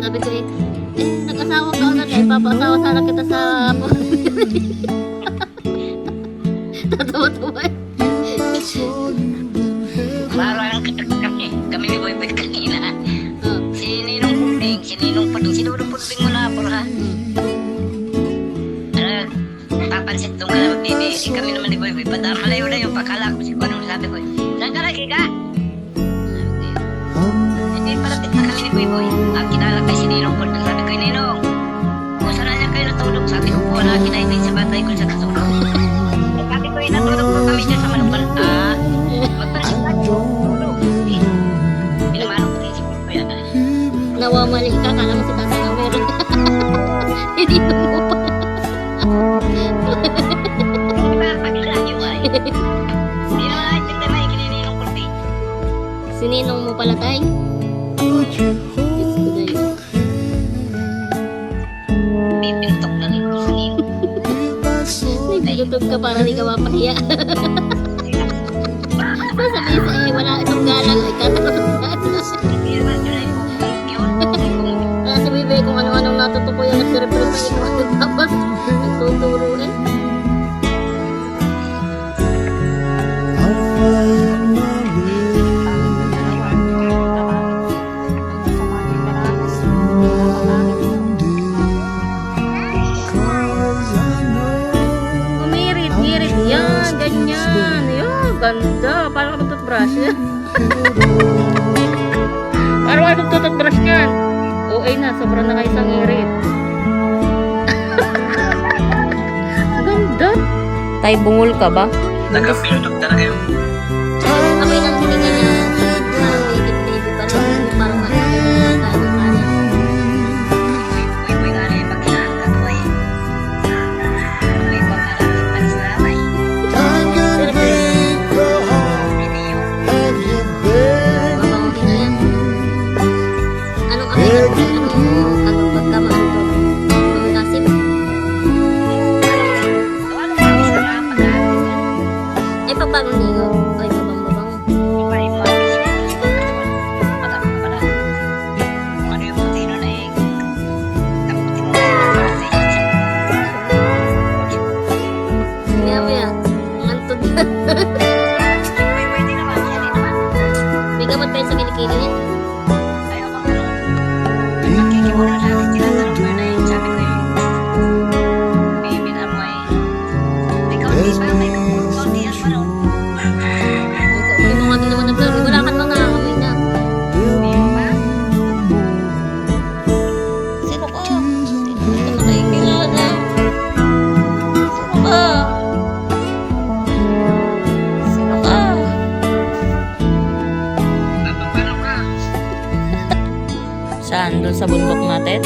Sabi ko nag-asawa ka agad papasawa sana kita sa tatawa-tawa Parang kami ni Boy Boy kanina. Si Ninong Puding, sinurong Puding mo na po ha. Papansin tong kalawag bibi, kami naman ni Boy Boy, malayo na yung pakala ko si Kuano, sabi ko, saan ka lagi ka? Hindi, palapit na kami ni Boy Boy. Ang kinala kay si Ninong Puding, sabi ko, Ninong, kung saan na kayo natulog, sabi ko po na kinainay sa batay ko sa katulog. Sabi ko, natulog po kami dyan sa Manuban. Magpansin ka dyan. Pinamanong ko din si Boy Boy. nawamali ka, kala mo si Tata na meron hindi mo pa sininong mo pala tay? Diyos ko na yun. Pipintok na rin ko sa iyo. Nagtutog ka para di ka mapahiya. Sabi sa wala itong galang ay katulog. Si Bebe kung ano-anong natutupo yung nagsiripin pa ito tapos nagtuturo Umirit-irit yan, ganyan. Yan, ganda. Parang ka mag-toothbrush yan. Parang ka mag-toothbrush yan. Ay na, sobrang na isang irit. Ganda. Tay, bungol ka ba? Nagkapinutok talaga yung Amoy ng hininga niya. Parang native pa rin. Parang mahinig tayo ng kanin. Boy nga rin pag kinahangat ko eh. Boy pag naramit panis na ramay. Mabangin na yan. Anong amoy na bagong ligo. Ay, babang-babang. Maya-maya, ngantod na. May gamot pa yun sa kilikili niya. Saan? Doon sa bundok natin?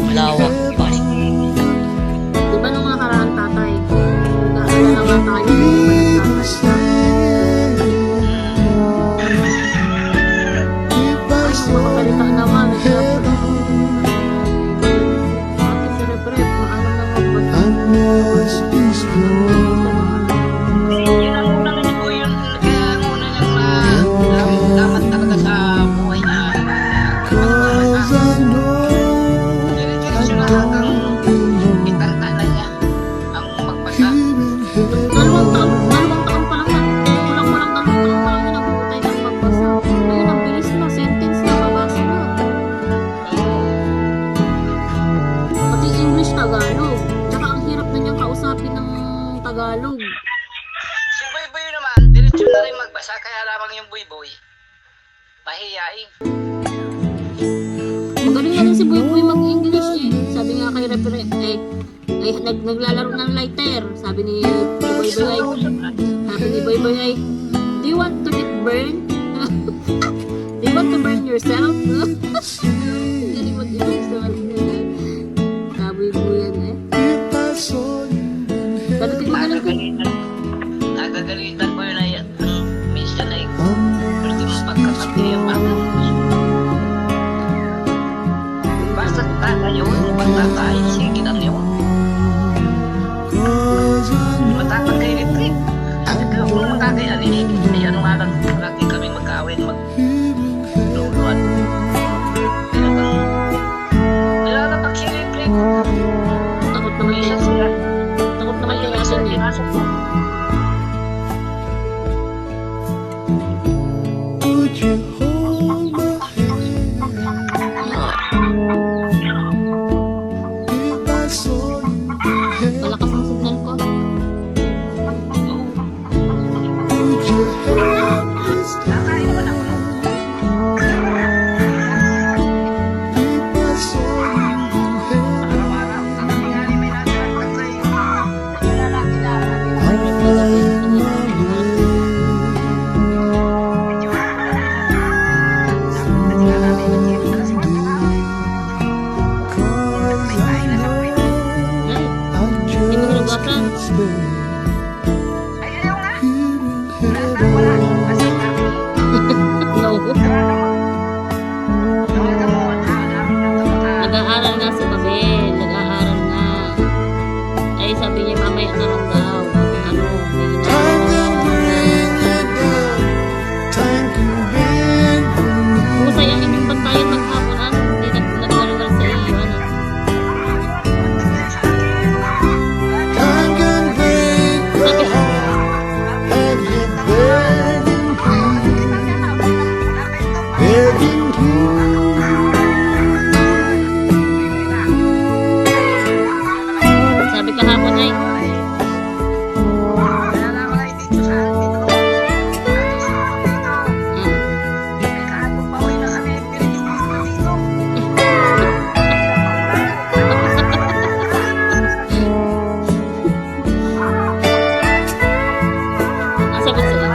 Malawak pa. Diba nung nakaraan tatay? Nag-aalala nga tayo. Makapalita naman. Bakit si Reprep? Maalam na magbasa. Yun ang unang niya po yun. Kaya ang una niyang dapat talaga sa buhay niya. Diretso na hanggang itanta na niya ang magbasa. Dalawang taon pa lang kulang-kulang 2 taon pa lang yun ang butay ng magbasa. Ayun, ang bilis na, sentence na, babasa na. Pati English, Tagalog. Tsaka ang hirap na niyang kausapin ng Tagalog. Si Boy Boy naman, diretso na rin magbasa. Kaya lamang yung Boy Boy mahiyain. Magaling na rin si Boy Boy mag-English eh. Sabi nga kay naglalaro ng lighter. Sabi ni Boy Boy ay, do you want to get burned? Do you want to burn yourself? Galing mag-English naman. Sabi mo yan eh. Talagang magaling ko. Nagagalitan ko yun ay minsan ay pwede mong pagkakati yung mga basta tayo magtatay sige lang yun matapag kay Retreat eh. Ay ano nga lang, lagi kami magkaawin, magluluan. Kaya bang, nilalapag siya yung play ko. Takot naman Isa yun. sila. Takot naman May yung isa aso niya. pinasok ko. Would you hold my if I saw you in Malakas ang signal ko. Would you help me stay Nakain naman ako. if I saw you in heaven? Araw-araw, kami nga rin may nasa play. Yung lalaki na, I'd find my way. Cause I know Ay, I Hindi mo just hinugasan. can't stay ayaw nga. here in Wala, heaven. kasi kami. no. Tawagan mo, namin na ito maka. Nag-aaral nga si Mabel. Nag-aaral nga. Ay, sabi niya, mamaya na lang daw. Ano, may Time can ginagawa. bring you down. Time can bend you. Kung sayahin yung pantayan maghapon, ano, hindi nag-aaral sa iyo, ano. Time can break your heart and you burning begging you. Sabi kahapon ay, ang sagot sa'yo.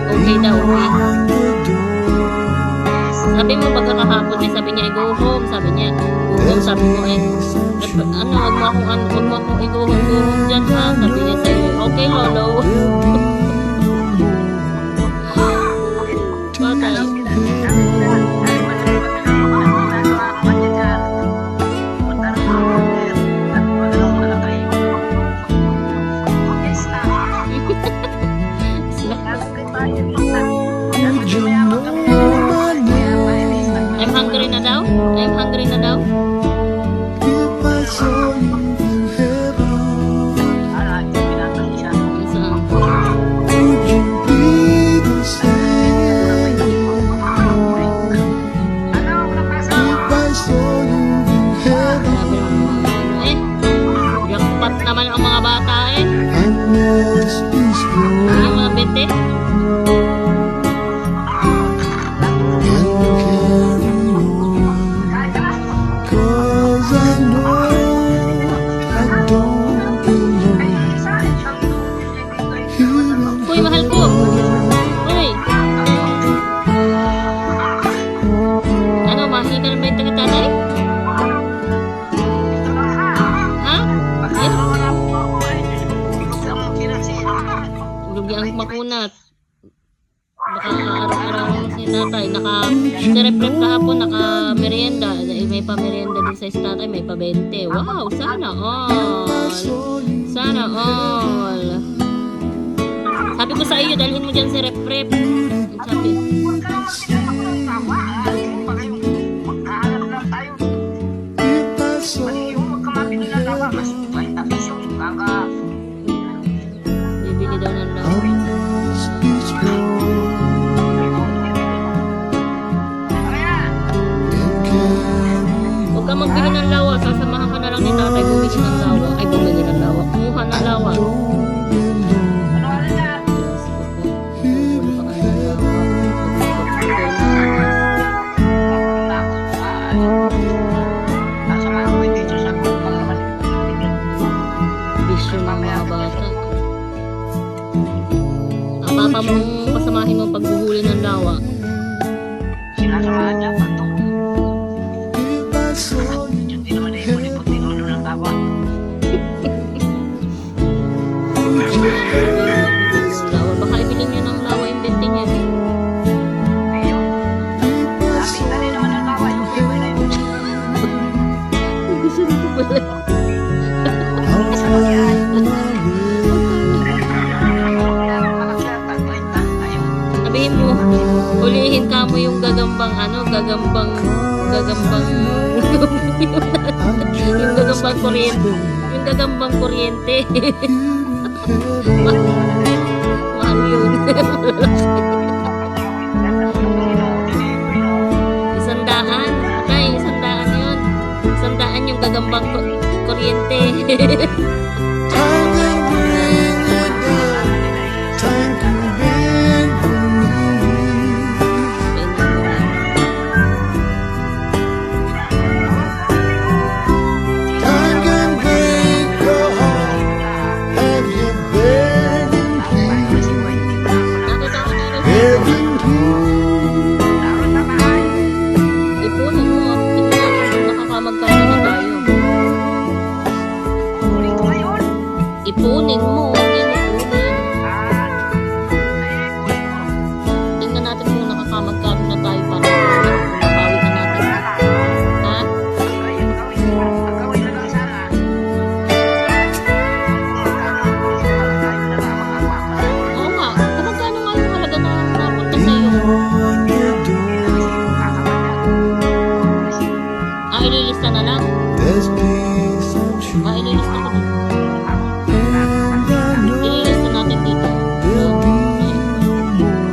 Okay daw, okay. Behind the door, Sabi mo pagkakahapon ay sabi niya, go home. Sabi niya, go home. Sabi mo ay, ano, wag mo akong i-go home dyan ha. Sabi niya sa'yo, okay lolo. Patay. would you know my name I'm hungry na daw? I'm hungry na daw? if I saw you in heaven? Saan? Would you be the same if I saw you in heaven? Sabi ng mga jackpot naman ang mga bata eh. I must be strong Yung mga bete. and carry on, 'cause I know I don't belong here in Uy, mahal ko. Uy. Ano, mahi ka ng benta kita tatay? Ha? Lugi ang makunat. Baka araw-araw lang si tatay. Naka-reprep kahapon, naka-merienda. May pa-merienda din sa tatay, may pa-20. Wow, sana all. Sana all. Sabi ko sa iyo, dalhin mo dyan si reprep. Sabi. if I saw you Bibili daw ng I lawa. must be strong and carry Huwag ka magbili ng lawa. Sasamahan ka na lang ni tatay. Bumili ng lawa. Ay, bumili ng lawa. Kumuha ng lawa. don't belong Diyos ko po. Bumili pa kayo ng lawa. Bisyo ng mga bata. Ang papa mo ang pasamahin mo paghuhuli ng lawa. Sinasamahan niya, pantong. if I saw you Hindi naman na yung puti-puti ng tawa. Lawa. Baka ibili niyo ng lawa yung bente niya. Ayun. if I saw Dali naman ang tawa, yung piwi na yun. Gusto nito pala. I'll find my way gagambang ano, gagambang yung gagambang kuryente. Yung gagambang kuryente. Mahal yun. 100. Okay, 100 yun. 100 yung gagambang kuryente. Time can bring it down. Time can bend Time can break your heart. Have you burning Nakita ko na rin. Heaven Ipunin mo. Tingnan kung nakakamagkano na tayo. Ipunin mo. Hindi mo ipunin. Tingnan natin kung nakakamagkano na tayo para mabawi na natin. Ha? Oo nga. Kumagkano nga yung halaga na napunta sa'yo? on your door. Ililista na lang. There's peace and truth. Ililista ko dito. And I know Ililista natin dito. there'll be no more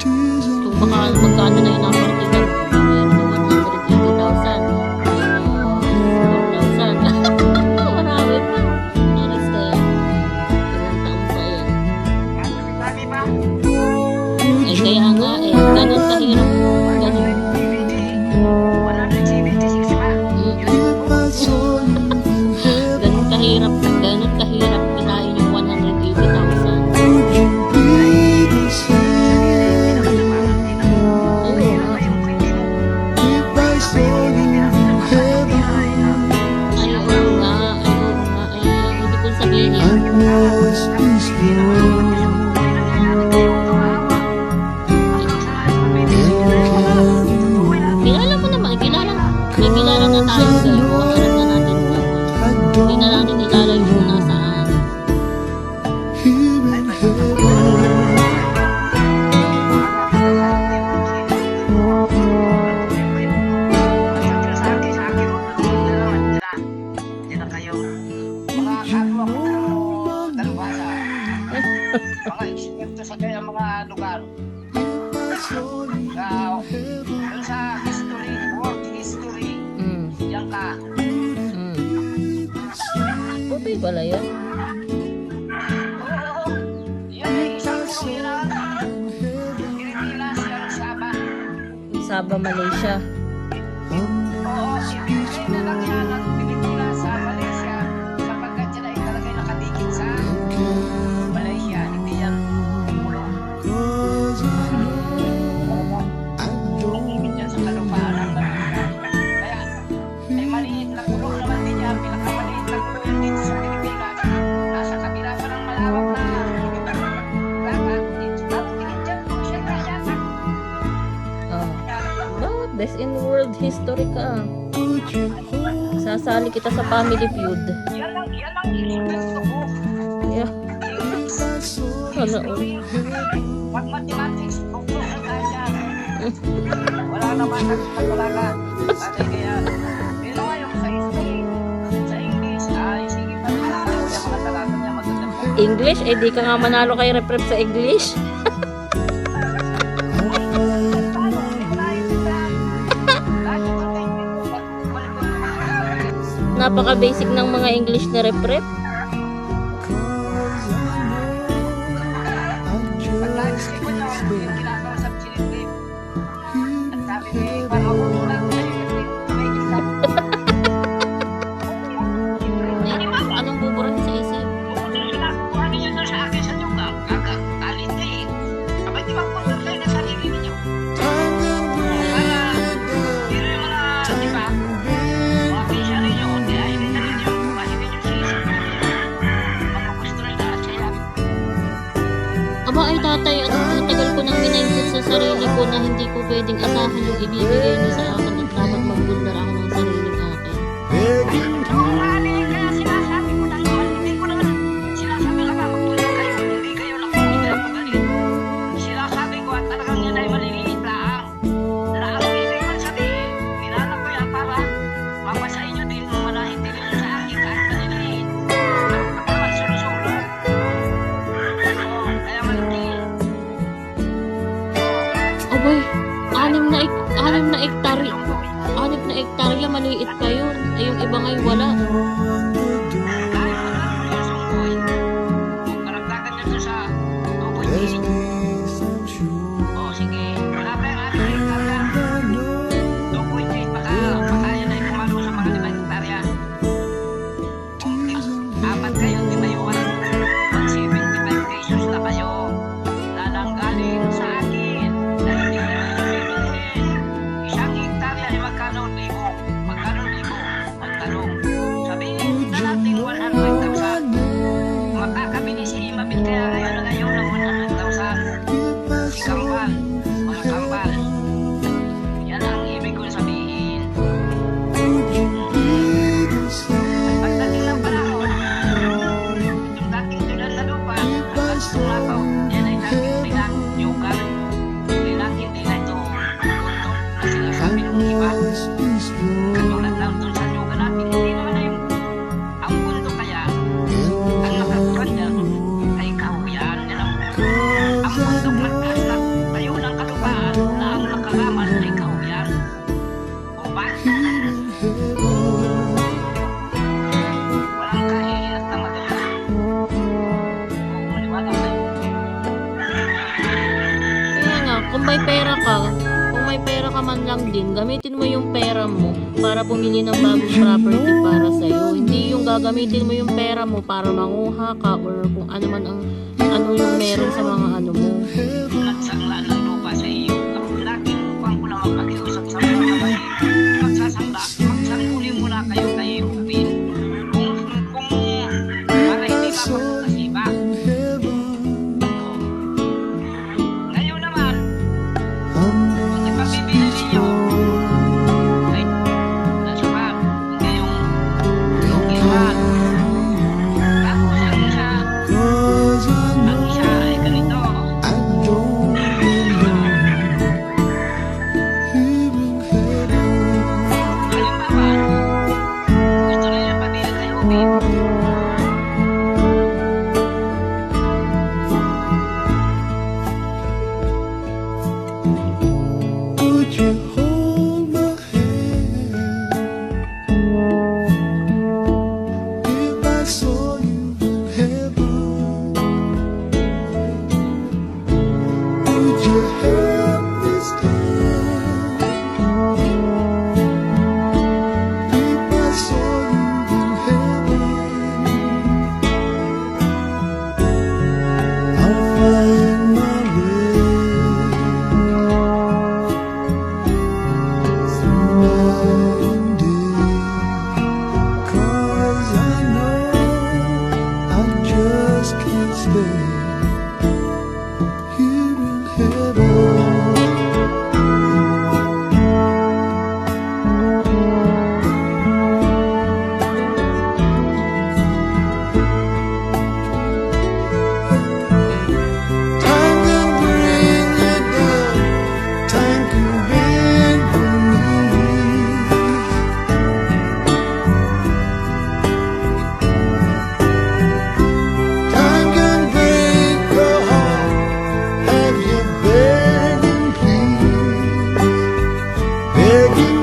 tears and Kung baka magkano na yung napartigan. 180,000. 4,000. Marami pa. Aris kaya. Ilang taon pa yan. Eh kaya nga eh. Ganun kahirap. Ganun. if I saw you in heaven, Ganun kahirap kinain yung 180,000. would you be the same? Ayun. If I saw you in heaven, Ayun nga. Hindi ko sabihin. I know it's peaceful. Kilala mo naman. May kilala na tayo. Kaya alam na natin kung hindi na natin ilalayo kung nasaan. Here in heaven, Mga eksperto sa kanyang mga lugar. Doon sa history, world history, Mm. yan ka. Putoy pala yun. Oo, yan ay isang puro yan ang Pilipinas, yan ang Sabah. Sabah, Malaysia. Oo, sinipin na lang yan ang Pilipinas sa Malaysia sapagkat yan ay talagang nakadikit sa Malaysia, hindi yan pulo. 'cause I don't Umibig yan sa kalupaan ng kaya ay maliit na pulo naman din yan, pinakamaliit na pulo yan dito sa Pilipinas. Nasa kabila pa ng malawak na dagat, tingin dyan po siya na yan. Oh. Bakit? This in world history ka. would you hold Sasali kita sa Family Feud. Yan ang eksperto ko. Yeah. English, Ano? mathematics, buko na kaya. Wala naman talaga. Sabi kaya, pero ngayon sa history, sa English, ay sige pa rin natin yung mga talata niya magandang. English? Eh di ka nga manalo kay Rep sa English. Napaka-basic ng mga English na Rep. Anong buburan sa isip? Aba ay tatay, ang tagal ko nang minainput sa sarili ko na hindi ko pwedeng asahan yung ibibigay niyo sa akin at dapat magbundar ako ng sariling akin. Sinasabi ko at talagang yan ay maliliit. din, gamitin mo yung pera mo para pumili ng bagong property para sa'yo. Hindi yung gagamitin mo yung pera mo para manguha ka or kung ano man ang ano yung meron sa mga ano mo. Nagsangla ng lupa sa iyo. Ang laging upang ko lang magpakiusap sa mga kapatid. Magsasangla, magsangguli muna kayo kay Rubin. Kung para hindi mapapunta sa iba. Ngayon naman, kung ipapibili ninyo, ay nasapat, hindi yung lukihan. Tapos ang isa, Cause I ang know isa ay ganito. I don't belong here in heaven. Halimbawa, gusto nila pabili kay Rubin. Would you hold my hand if I saw you in heaven? Would you help me stand if I saw you in heaven? I'll find my way. Cause I know I just can't stay here in heaven. Time can bring you down, time can bend your knees. Time can break your heart, have you begging please, begging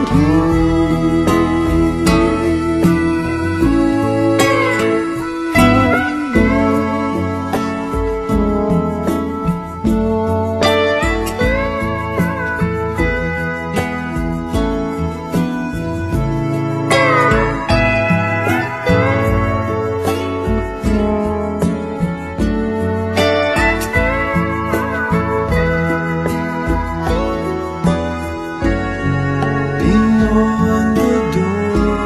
beyond the door.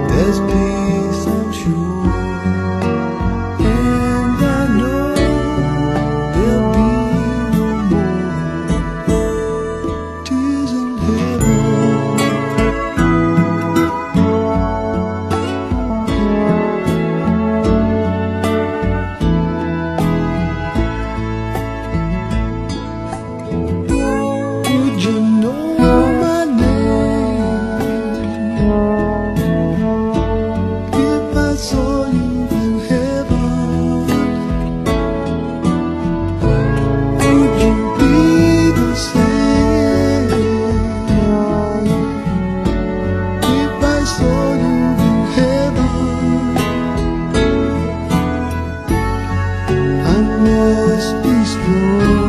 There's peace, I'm sure, and I know there'll be no more tears in heaven. Would you know my name if I saw you in heaven? Would you be the same if I saw you in heaven? I must be strong.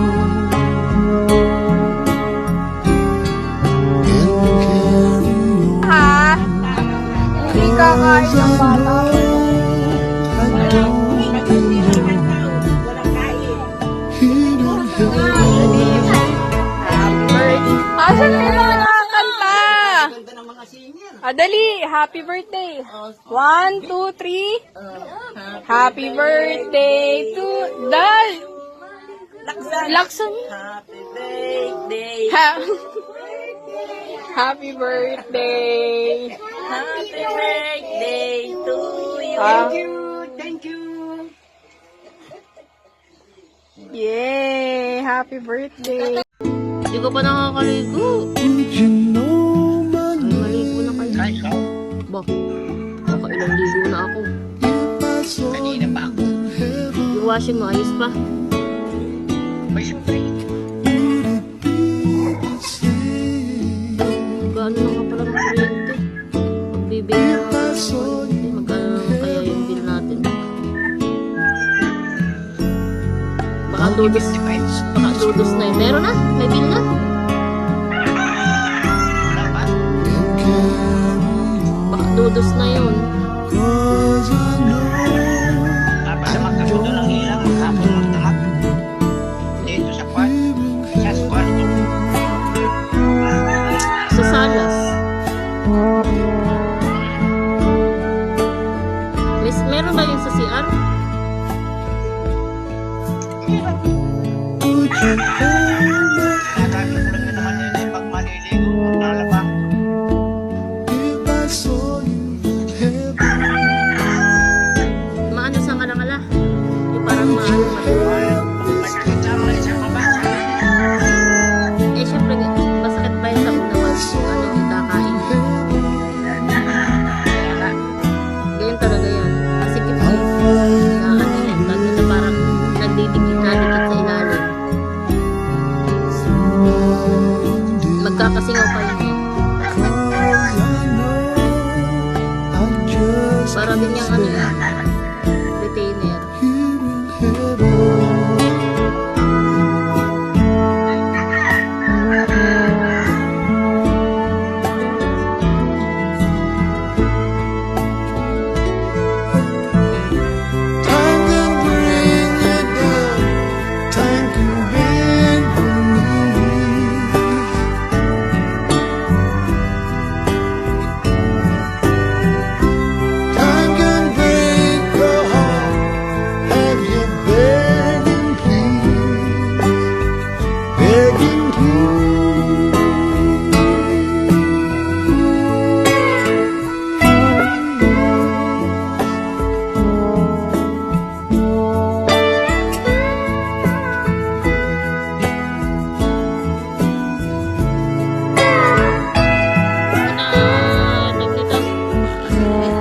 Ha? Hindi kakain ng bata. Asan nila nakakanta? Dali, happy birthday. 1, 2, 3. Happy birthday to Dal. Laksan. Happy birthday, Happy birthday. happy birthday to you. Thank you. Yay! Happy birthday. Hindi ko pa nakakaligo. Would you know my Ay, maligo na kayo. Ay, ikaw, Ba, nakailang ligo na ako. if I saw kanina pa ako. Yung washing mo, ayos pa. May siyempre, Gaano na nga pala ng kuryente. Magbibigay na nga ng kuryente. Magkano naman kaya yung bill natin? Baka dudos Dudos na yun. Meron na? May bill na? Wala ba? Baka dudos na yun. Dapat sa magkasundo ng ilang maghapon magdamag. Dito sa kwarto. Sa salas. Meron ba yung sa CR? Sabi ko lang naman yun ay pag maliligo, lalabang. Maano sa ngala-ngala? Yung parang maano. Magkakasama sa mabasa. Eh, syempre, masakit pa yun sa unawan kung ano yung kakain. Ganyan talaga yan. Kasi kung na ano yan, lalo na parang nagdidikit sa ilalim. Magkakasingaw pa yun eh. Para din yung ano yan, retainer. Time can bring it down, time can bend the knee. Time can break the heart. Have you begging please, begging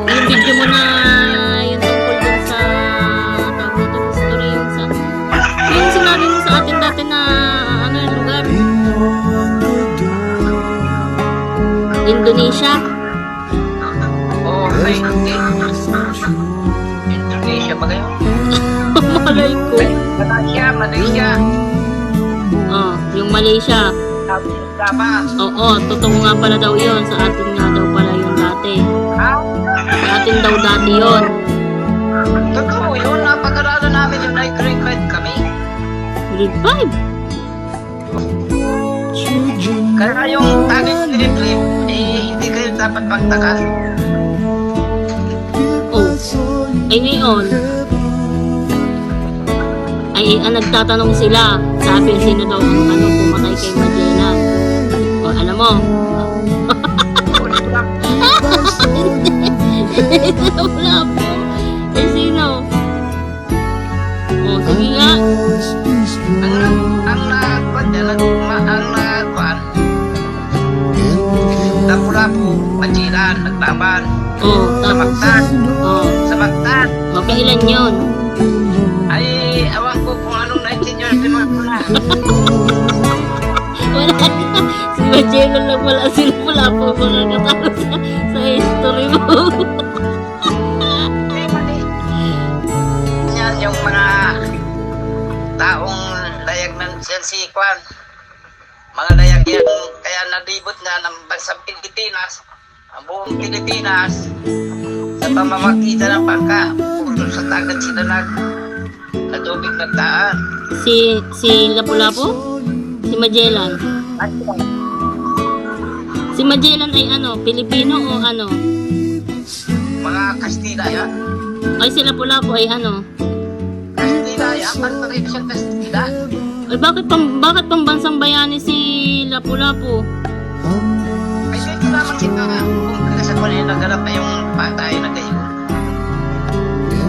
Yung video mo na yung tungkol dun sa tawag nito, story yung sa yung sinabi mo sa atin dati na ano yung lugar Indonesia. Oh, ay, Indonesia ba kayo? Malay ko. Malaysia. Oh, yung Malaysia. Tama. Oo, totoo nga pala daw yun. Sa atin nga daw pala yun dati. Sa atin daw dati yun. Totoo yun, napag-aralan namin yung night grade kami. Grade 5. Kaya yung taging nilip-lip, hindi kayo dapat pagtakas. Oh, ay ngayon. Ay, nagtatanong sila. Sabi sino daw ang ano pumatay kay Magellan. O, alam mo. Wala po. Eh, sino? O, sige nga. Ang nakakuan dyan, ang nakakuan, Lapu-Lapu, Magellan, naglaban. O, Sa tapos. Mactan, O, sa Mactan. magkailan yun? Ay, awan ko kung anong 19 years na. Wala na. Si Magellan lang wala. Sino wala po mga katalo sa history mo. Yan yung mga taong layag ng si Kwan. Mga layag yan, kaya nalibot nga ng bansang Pilipinas, ang buong Pilipinas, sa pamamagitan ng bangka, puro sa dagat sila na tubig nagdaan. Si Lapu-Lapu? Si Magellan? Si Magellan ay ano? Pilipino o ano? Mga Kastila yan. Ay si Lapu-Lapu ay ano? Kastila yan, parang rin siyang Kastila. Ay bakit pambansang bayani si Lapu-Lapu? Ay dito naman sila, kung kagasan ko na yung naganap na yung patay na kayo.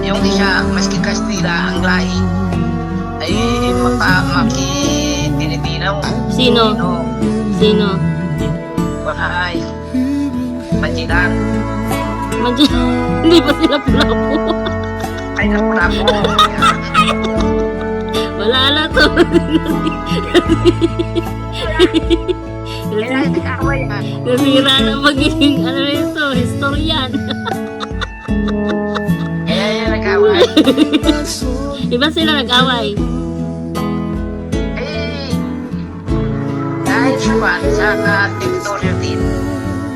Yung isa, maski Kastila, ang lahi, ay maki-Pilipino. Sino? Sino? Ay, Magellan. Hindi ba si Lapu-Lapu? Ay, Lapu-Lapu. Wala na to. Kaya nag-away yan. Nasira na magiging ano ito, historian. Kaya yan nag-away. Iba sila nag-away. Eh, Dahil sa kwan, sa teritoryo din.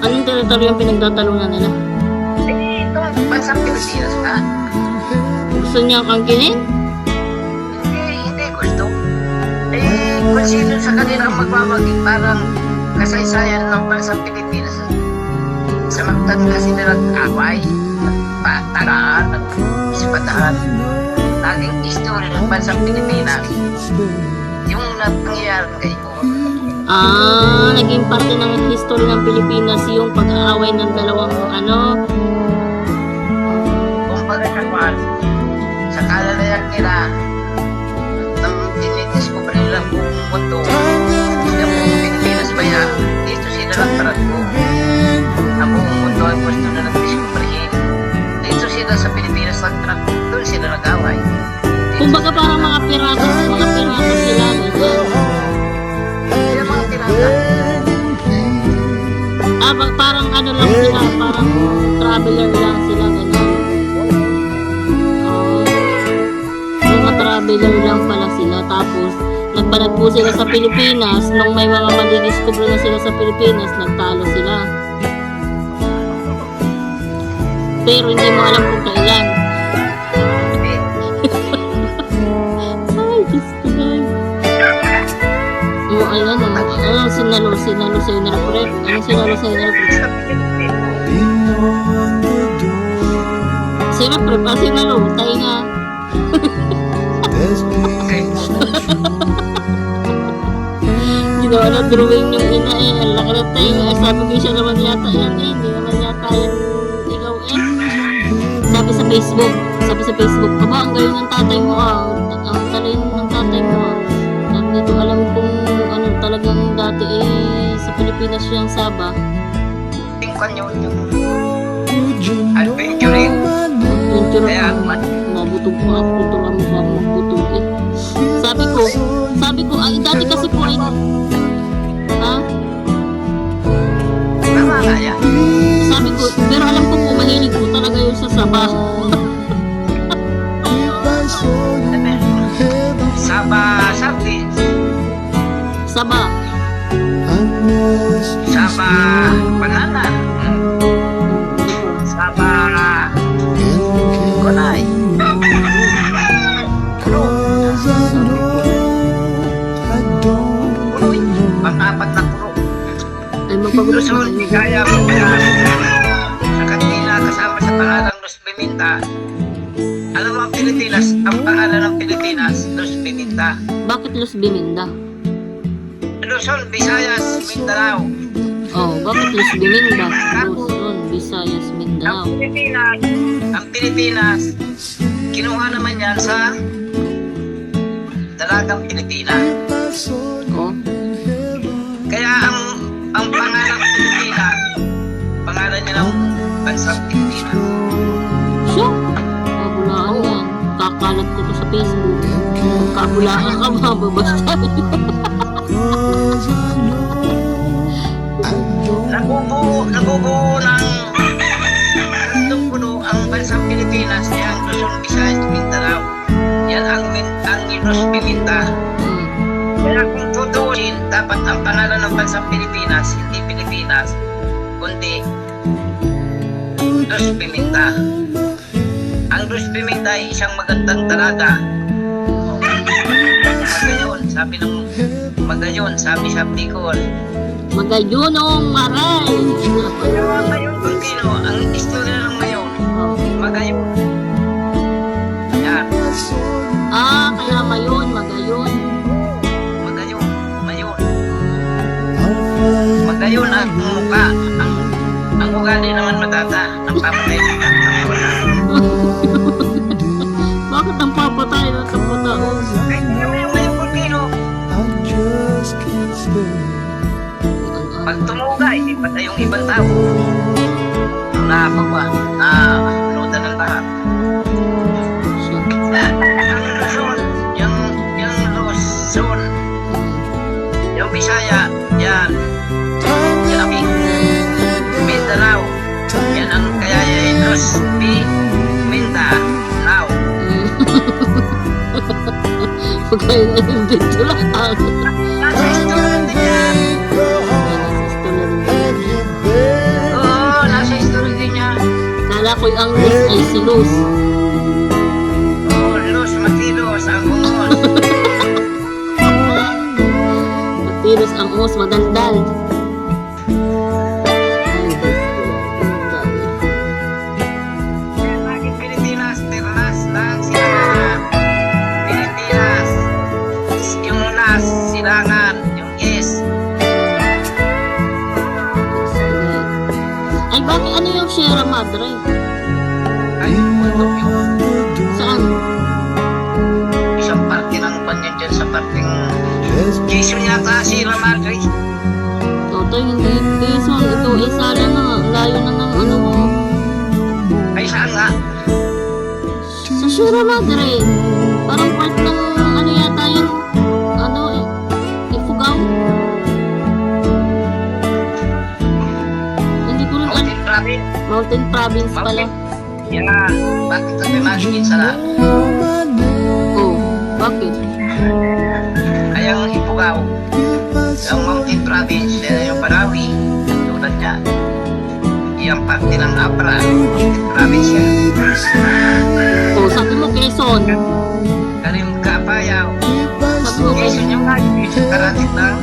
Anong teritoryo ang pinagtatalunan nila? Eh, itong bansang Pilipinas na. Gusto niyang angkinin? Hindi gusto. Eh, kung sino sa kanila ang magmamaging parang kasaysayan ng bansang Pilipinas. Sa magtan kasi nilang away, patagaan, at isipatahan. Naging history ng bansang Pilipinas. Yung nangyayari ngayon. Naging parte ng history ng Pilipinas yung pag-aaway ng dalawang Kung pagkakakuan, sa kalalayan nila, nang dinidiscover nila buong mundo, yung buong Pilipinas ba yan, dito sila nagtaratbo. Ang buong mundo ay gusto na nag-discoverin. Dito sila sa Pilipinas nagtaratbo, doon sila nag-away. kumbaga parang mga pirata sila, ganyan. Yung mga tinatawag, Parang lang sila, parang traveler lang sila, ganyan. Mga traveler lang pala sila, tapos nagbanat po sila sa Pilipinas. Nung may mga madidiscover na sila sa Pilipinas, nagtalo sila. Pero hindi mo alam kung kailan. Ay, Diyos ko, guys. Sinalo sa'yo na pre. Ano sinalo sa'yo na pre? Beyond the door, Sino pre? Sinalo, tayo nga. there's peace and Ginawa na drawing yung ina eh. Ang laki na tayo nga. Sabi ko siya naman yata yan eh. Hindi naman yata yan ikaw eh. Sabi sa Facebook. Aba, ang galing ng tatay mo ah. Ang galing ng tatay mo ah. Hindi ko alam kung talagang dati eh sa Pilipinas siyang Saba. tingkan yung adventuring. Yung tira Kaya, mabutog pa ako. Tulang mo pa mabutog eh. Sabi ko, ay dati kasi po ay ha? tama nga yan. Sabi ko, pero alam ko po mahilig po talaga yun sa Saba. Saba Sabdi, Saba. Saba Banana, Saba Kunay, Puro, Puroy, pang-apat na puro. Ay magpagulo Luzon, Ligaya, Pagkakas, sa kanila kasama sa pangalan Los Piminta. Alam mo ang Pilipinas, ang pangalan ng Pilipinas, Los Piminta. Bakit Los Biminda? Luzon, Visayas, Mindanao. Oh, bakit Los Biminda? Luzon, Visayas, Mindanao. Ang Pilipinas, kinuha naman yan sa Dalagang Pilipina. Oh, Kaya ang pangalan ng Pilipinas, pangalan niya ng bansang Pilipinas. siya. Kabulaan yan. Kakalat ko to sa Facebook. Kabulaan ka, mababasta. Nabubuo ng tatlong puno ang bansang Pilipinas, yan Luzon, Visayas, Mindanao. Yan ang Los Piminta. Kaya kung tutuusin, dapat ang pangalan ng bansang Pilipinas, hindi Pilipinas, kundi Los Piminta. Ang Los Piminta ay isang magandang dalaga. Magayon, sabi sa Bicol. Magayunong maray. Kaya ngayon, Pilipino, ang istorya ng ngayon, Magayon. Yan, Kaya mayon, magayon. Magayon, Mayon. Magayon ang mukha, ang ugali naman matata, ang papatay ng wala. Bakit ang papatay ng kapatao? Ay, ngayon, Pilipino, pag tumuga, hindi patay yung ibang tao. Nalutan ng lahat. Ang Luzon, yung Luzon, yung Bisaya, yan ang Mindanao, yan ang kaya yung Los Mindanao. Pagkain na yung dito lang. Nasa istorya din yan. Akala ko ang Luz ay si Luz. Oh, Luz, matilos ang ungol. Matilos ang ungos, madaldal. Ay, Diyos ko. Lagi Pilipinas, ternas ng silangan. Pilipinas, yung nas, silangan, yung yes. Ay, bakit ano yung Sierra Madre? Ay, bundok yun. Saan? Isang parke ng banyan dyan sa parking Quezon yata, Sierra Madre. Totoy, hindi Quezon. Ito, Sala na. Layo na ng ano mo. Ay, saan nga? Sa Sierra Madre. Parang part ng ano yata yun. Ano eh. Ifugao. Hindi ko rin Mountain Province. Mountain Province pala. Yan nga, bakit ito may magiging sala? Oh, bakit? Kaya ang Ifugao, ang Mountain Province, yung Parawi, tulad niya. Yung parte ng Abra, Mountain Province yan. Oh, sabi mo Quezon. Karim Kapayaw, Sabi mo Quezon yung nga, Quezon karatit ng